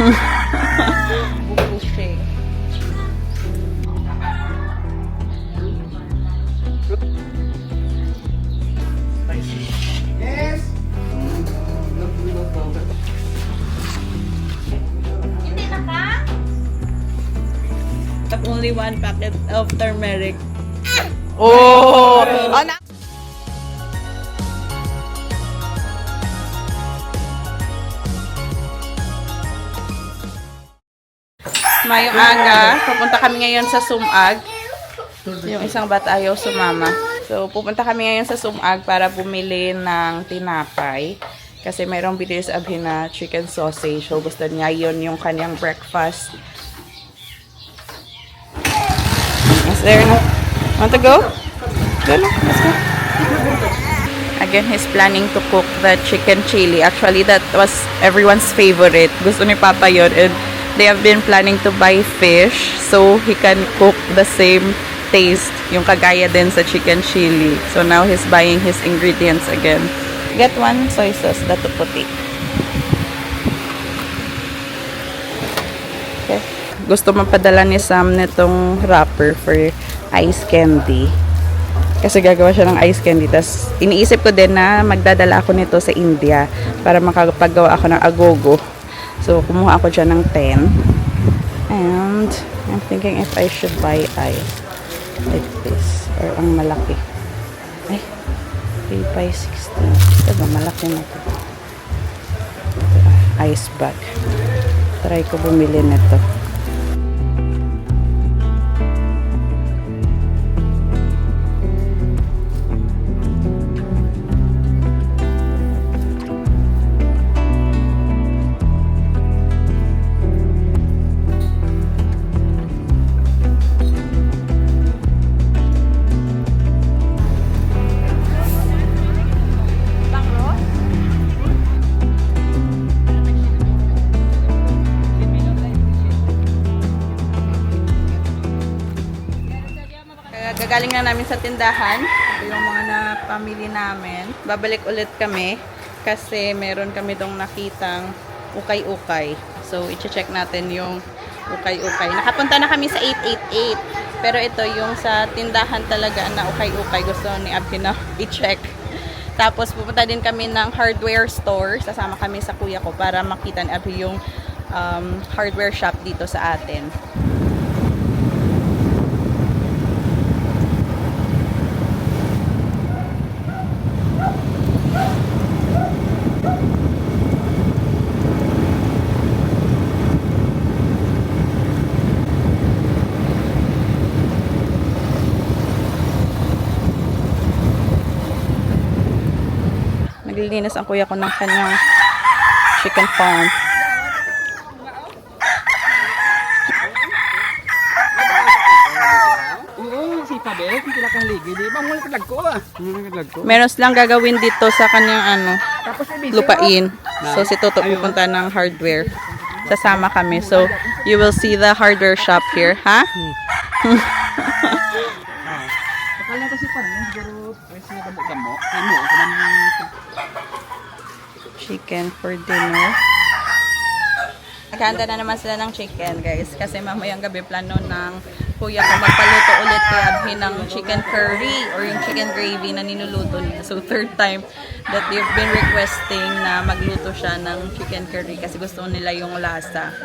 Buko shake. Yes! Hindi na ka? Have only one packet of turmeric. Oh! Mayong aga, pupunta kami ngayon sa Sumag. Yung isang bata ayaw sumama. So, pupunta kami ngayon sa Sumag para bumili ng tinapay. Kasi mayroong binili sa Abhi na chicken sausage. So, gusto niya yun yung kanyang breakfast. Is there no? Want to go? Go na, let's go. Again, he's planning to cook the chicken chili. Actually, that was everyone's favorite. Gusto ni Papa yun. And they have been planning to buy fish so he can cook the same taste, yung kagaya din sa chicken chili. So now he's buying his ingredients again. Get one soy sauce, dato puti. Okay. Gusto mapadala ni Sam nitong wrapper for ice candy. Kasi gagawa siya ng ice candy. Tas iniisip ko din na magdadala ako nito sa India para makapagawa ako ng agogo. So, kumuha ako dyan ng 10. And, I'm thinking if I should buy ice. Like this. Or ang malaki. Ay, 3 by 16. Ito ba, malaki na ito. Ice bag. Try ko bumili nito. Gagaling na namin sa tindahan. Ito yung mga napamili namin. Babalik ulit kami kasi meron kami dong nakitang ukay-ukay. So, i-check natin yung ukay-ukay. Nakapunta na kami sa 888. Pero ito yung sa tindahan talaga na ukay-ukay. Gusto ni Abhi na i-check. Tapos, pupunta din kami ng hardware store. Sasama kami sa kuya ko para makita ni Abhi yung hardware shop dito sa atin. Naglilinis ang kuya ko ng kanyang chicken farm. Oo, si Pabel, kung sila kang ligi, di ba? Mula kalag ko ah. Meron silang gagawin dito sa kanyang Tapos lupain. So si Toto pupunta ng hardware. Sasama kami. So you will see the hardware shop here, ha? Akala ko si Pabel, siguro pwede siya damo. Chicken for dinner. Naghahanda na naman sila ng chicken, guys. Kasi mamayang gabi plano ng kuya ko magpaluto ulit kay Abhi ng chicken curry or yung chicken gravy na ninuluto niya. So, third time that they've been requesting na magluto siya ng chicken curry kasi gusto nila yung lasa.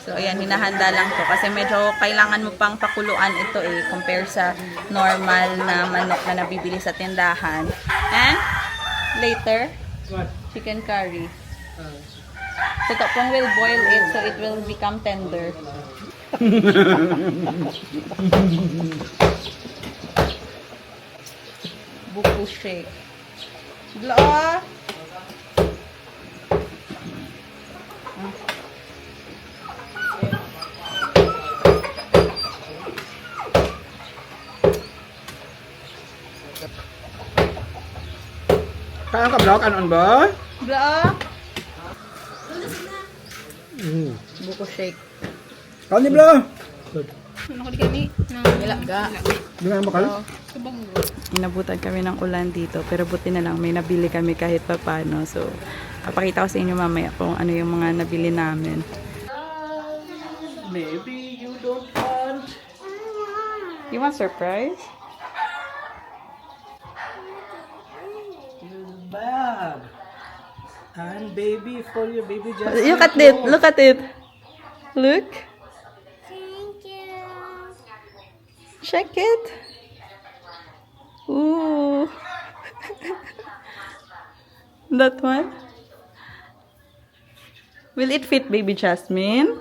So, ayan, hinahanda lang to kasi medyo kailangan mo pang pakuluan ito compare sa normal na manok na nabibili sa tindahan. And, later, chicken curry. So, Topong will boil it so it will become tender. Buko shake. Blah! Kaya ka vlog, ano ba? Blah! Buko shake. Kaya ni vlog? Ano ko di kami? Ilaga. Di nga makal? Inabutan kami ng ulan dito pero buti na lang may nabili kami kahit pa paano. So, papakita ko sa inyo mamaya kung ano yung mga nabili namin. Maybe you don't want. You want surprise? Your bag. And baby for your baby just. Look at it. Look at it. Look. Thank you. Check it. Ooh. That one. Will it fit baby Jasmine?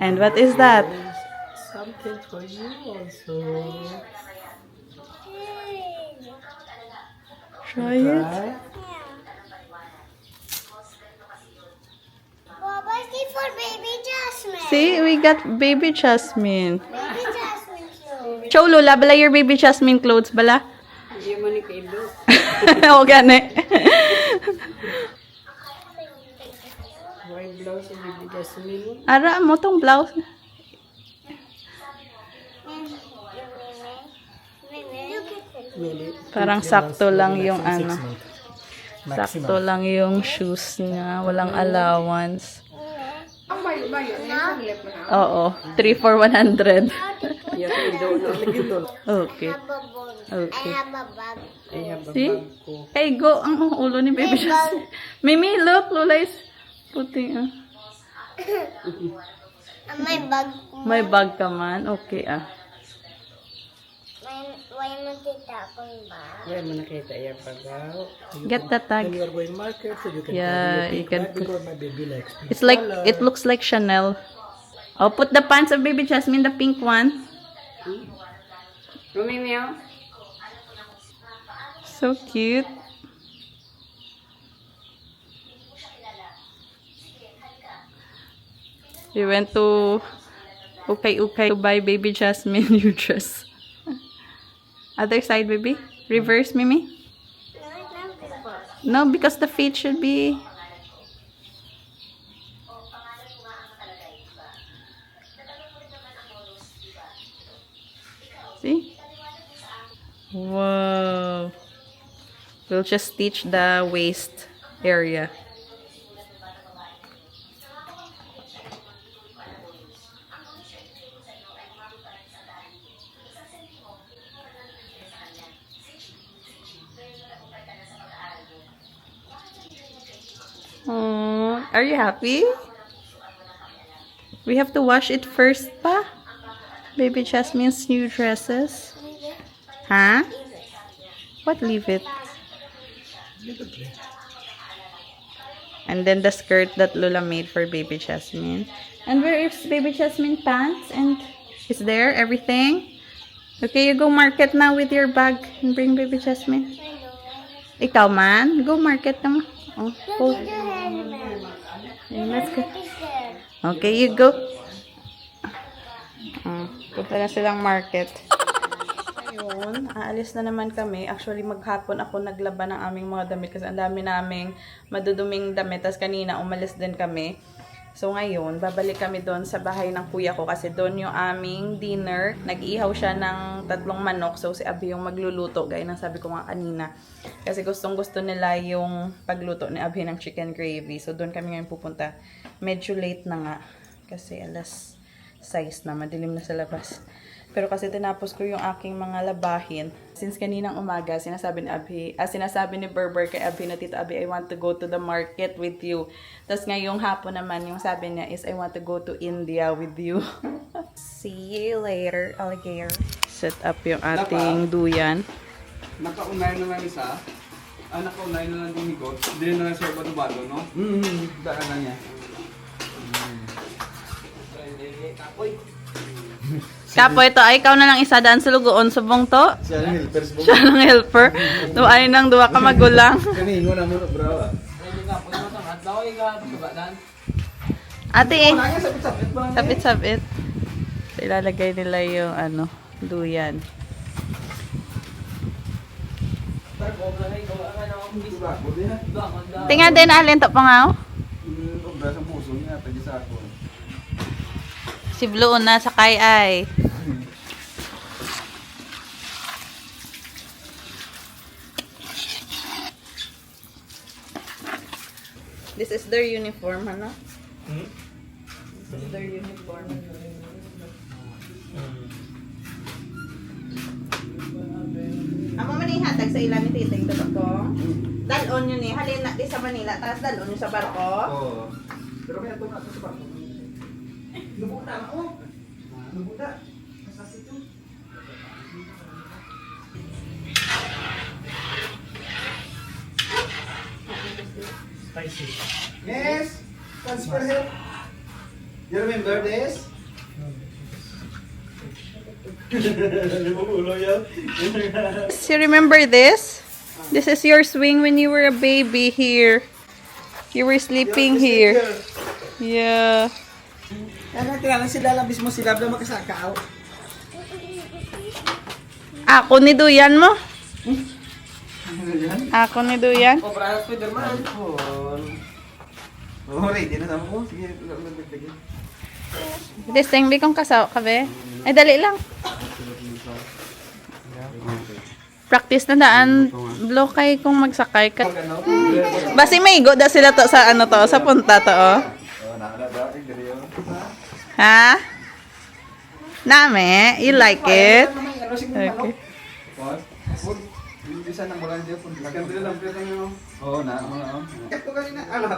And what is that? Something for you also. Try it. Right? Baba, see for baby Jasmine. See, we got baby Jasmine. Baby Jasmine clothes. Show Lola, bala your baby Jasmine clothes, bala. Hindi mo ni Kaido. O, gani. White blouse and baby Jasmine. Ara mo tong blouse. Really? Parang sakto lang yung ano. Maximum. Sakto lang yung shoes niya. Walang allowance. Ang bayo, nasa left na. Oo. 3 for 100. Yung Kaido, no? Okay. Okay. I have a bag. I have a See? bag ko. Hey, go. Ang ulo ni baby Jasmine. Mimi, look. Lola is puti. My bag. May bag ka man. Okay, Why mo tita akong bag? Wala mo nakita yung pagaw. Get the When tag. you are going market, so you can Yeah, carry you your can bag because my baby likes pink It's like, color. it looks like Chanel. Oh, put the pants of baby Jasmine, the pink one. Romeo? So cute. We went to Ukay to buy baby Jasmine new dress. Other side, baby. Reverse, Mimi. No, it's not before. No, because the feet should be... See? Wow. We'll just stitch the waist area. Oh, are you happy? We have to wash it first, pa? Baby Jasmine's new dresses. Huh? What, leave it? And then the skirt that Lola made for baby Jasmine. And where is baby Jasmine pants? And is there everything? Okay, you go market now with your bag and bring baby Jasmine. Ikaw man, go market naman. Oh, Look at your helmet. let's go. Look at there. Okay, you go. Punta na silang market. Ayun, aalis na naman kami. Actually, maghapon ako naglaba ng aming mga damit kasi ang dami naming maduduming damit. Tapos kanina, umalis din kami. So ngayon, babalik kami doon sa bahay ng kuya ko kasi doon yung aming dinner. Nag-ihaw siya ng 3 manok. So si Abby yung magluluto, gaya ng sabi ko nga kanina. Kasi gustong-gusto nila yung pagluto ni Abby ng chicken gravy. So doon kami ngayon pupunta. Medyo late na nga kasi alas 6 na, madilim na sa labas. Pero kasi tinapos ko yung aking mga labahin. Since kaninang umaga, sinasabi ni Abby, sinasabi ni Berber kay Abby na, Tita Abby, I want to go to the market with you. Tapos ngayong hapon naman, yung sabi niya is, I want to go to India with you. See you later, alligator. Set up yung ating duyan. Nakaunay na lang isa. Nakaunay na lang din ni God. Hindi na lang siya bato-bato, no? Daan na niya. Kapo, ito ay ikaw na lang isa daan sa lugoon subong to. Siya ang helpers mo. Siya ng helper. Ay nang duwa ka magulang. Kaningo na muna, bro. Ate eh. Sapit-sapit. So, ilalagay nila yung duyan. Tingnan din alin to pangaw. Obra sa puso niya, tagi sa ako. Si Blue na sakay ay. This is their uniform, ano? This is their uniform. Amo man yung hatag sa ilan ni titing to ko. Dalon yun eh. Halin na di sa Manila. Tapos dalon yun sa barko. Oo. Pero may atong ato sa barko. Lubuta ako. Lubuta. Masas ito. Spicy. Yes! Transfer help. You remember this? You remember this? This is your swing when you were a baby here. You were sleeping here. Yeah. Kailangan sila lang mismo sila na makasakaw. Ako ni Duyan mo. Ako ni Duyan. Oh, para Spiderman. Oh, ready na naman ko. Sige, magdagdag. This thing, bikong kasaw ka be? Ay, dali lang. Practice na daan. Blow kay kung magsakay ka. Basi may igo da sila to sa ano to, sa punta to, oh. Oh, nakakada. Tigre yun. Ha? Name? You like it? Okay. What? Food. Bisa nang bulan dia pun. Makan dulu lang pilihan nyo. Oh, na. Ito kanina. Ala.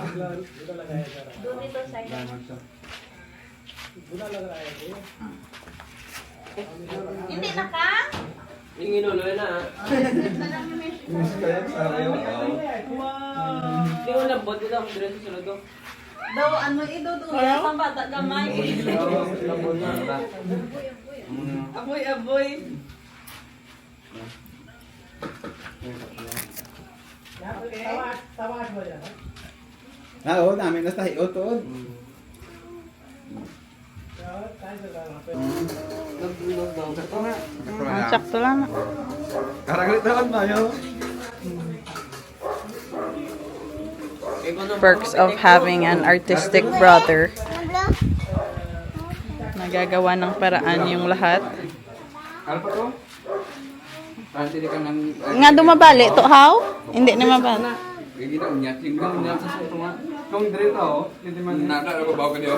Hindi na ka? Yung inuloy na. Hindi ko labot. Hindi ako diretso sa lado. Daw, ano iduduya sa bata gamay. Labot na. Aboy. Oo, namin na tayo to. Sakto lang. Karagalit naman ba yun? Perks of having an artistic brother. Nagagawa ng paraan yung lahat. Ano pa to? Hindi ka nang... Nga dumabali to, how? Hindi na mabali. Hindi na unyat. Yung unyat sa suto nga. Kung dito ako, hindi man... Nada, ako bawa ka niyo.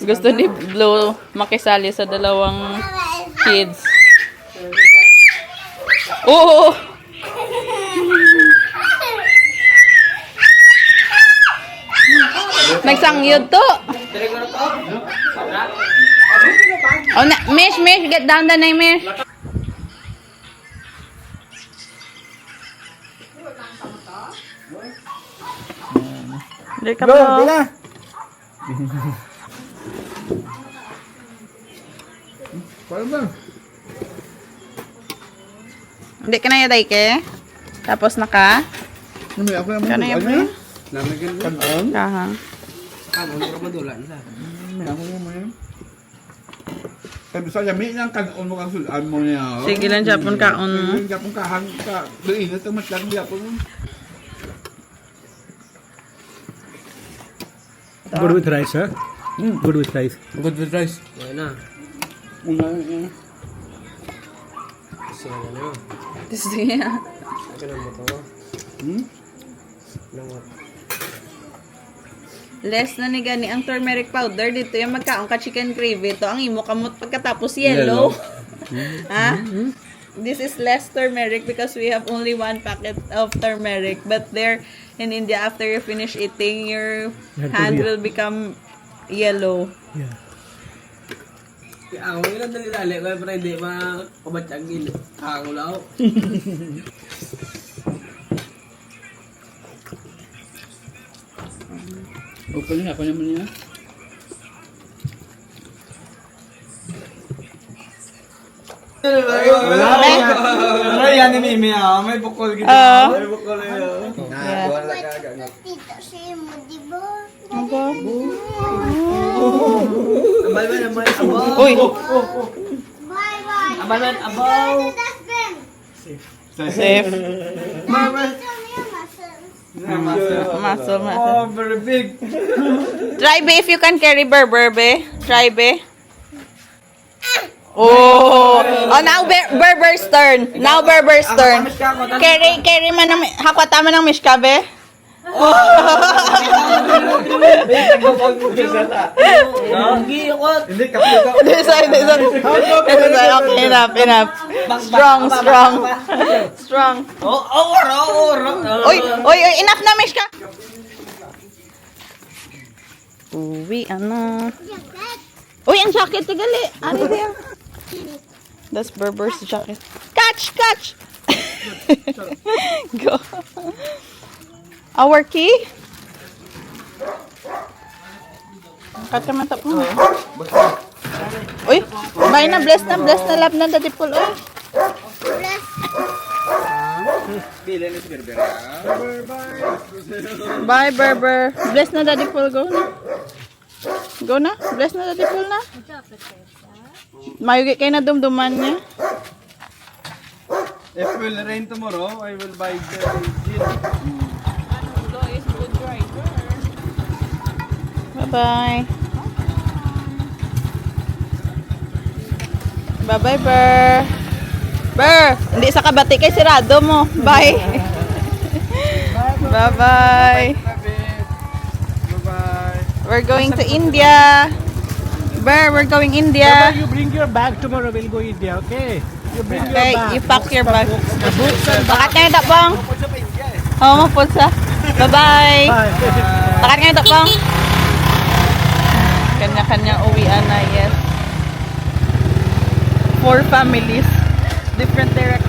Gusto ni Blue makisali sa dalawang kids. Oo! Nagsangyod to. Oh, Mish, get down the name, Mish. Dali ka po. Paano ba? Hindi ka na yaday ke? Tapos naka? Namay ako naman. Kano yung pre? Namigin mo? Kanon? Kahang. Kanon, pero madulan sa. Namay ako naman. Kaya sa yami lang kanon mo kang sulaan mo niya. Sige lang, Japon kaon mo. Sige, Japon kahang ka. Doon ito mas lang Japon mo. Good with rice, huh? Good with rice. Good with rice. Yan na. Una. Kasi yan na. Sige. Ito na mo to. Nangot. Less na ni gani ang turmeric powder dito yung magkaon ka chicken gravy to ang imo kamot pagkatapos yellow. Ha? This is less turmeric because we have only 1 packet of turmeric, but there in India after you finish eating your hand will become yellow. Yeah. Ako yun ang nalilali ko pero hindi makabatsagin. Ako lang. Okay na, ako naman niya. Wala yan ni Mimi ah. May bukol gito. May bukol yun. Wala ka. Tito siya mo, di ba? Abay ba naman abaw? Uy! Bye-bye. Abay ba abaw? Dustbin. Safe. Muscle niya, muscle. Muscle. Oh, very big. Try be if you can carry Berber be. Try be. Oh, now Berber's turn. Now Berber's turn. Carry man ng hakwata man ng Mishka be. Hindi ako. Hindi, kapit ka. Okay, enough. Strong. Oy, enough na, Mishka. Uwi, ano. Uy, ang jacket, tigali. Ano din? That's Berber's jacket. Catch! Go. Our key? Kat ka matap mo. Uy, bye na, bless na, love na, Daddy Paul. Uy. Bilan is Berber. Bye, Berber. Bless na, Daddy Paul. Go na. Go na. Bless na, Daddy Paul na. Mayugi kayo na dumduman niya. If it will rain tomorrow, I will buy the gin. Bye-bye. Bye-bye, Ber. Ber, hindi sa kabati kay sirado mo. Bye. Bye-bye. Bye-bye. We're going to India. Ber, we're going India. You bring your bag tomorrow. We'll go India, okay? You bring your Okay, bag. you pack your bag. The books and Takat kayo tapong. Oo, mapulsa. Bye-bye. bag. Takat kayo tapong. Kanya-kanyang uwian na, yes. 4 families. Different directions.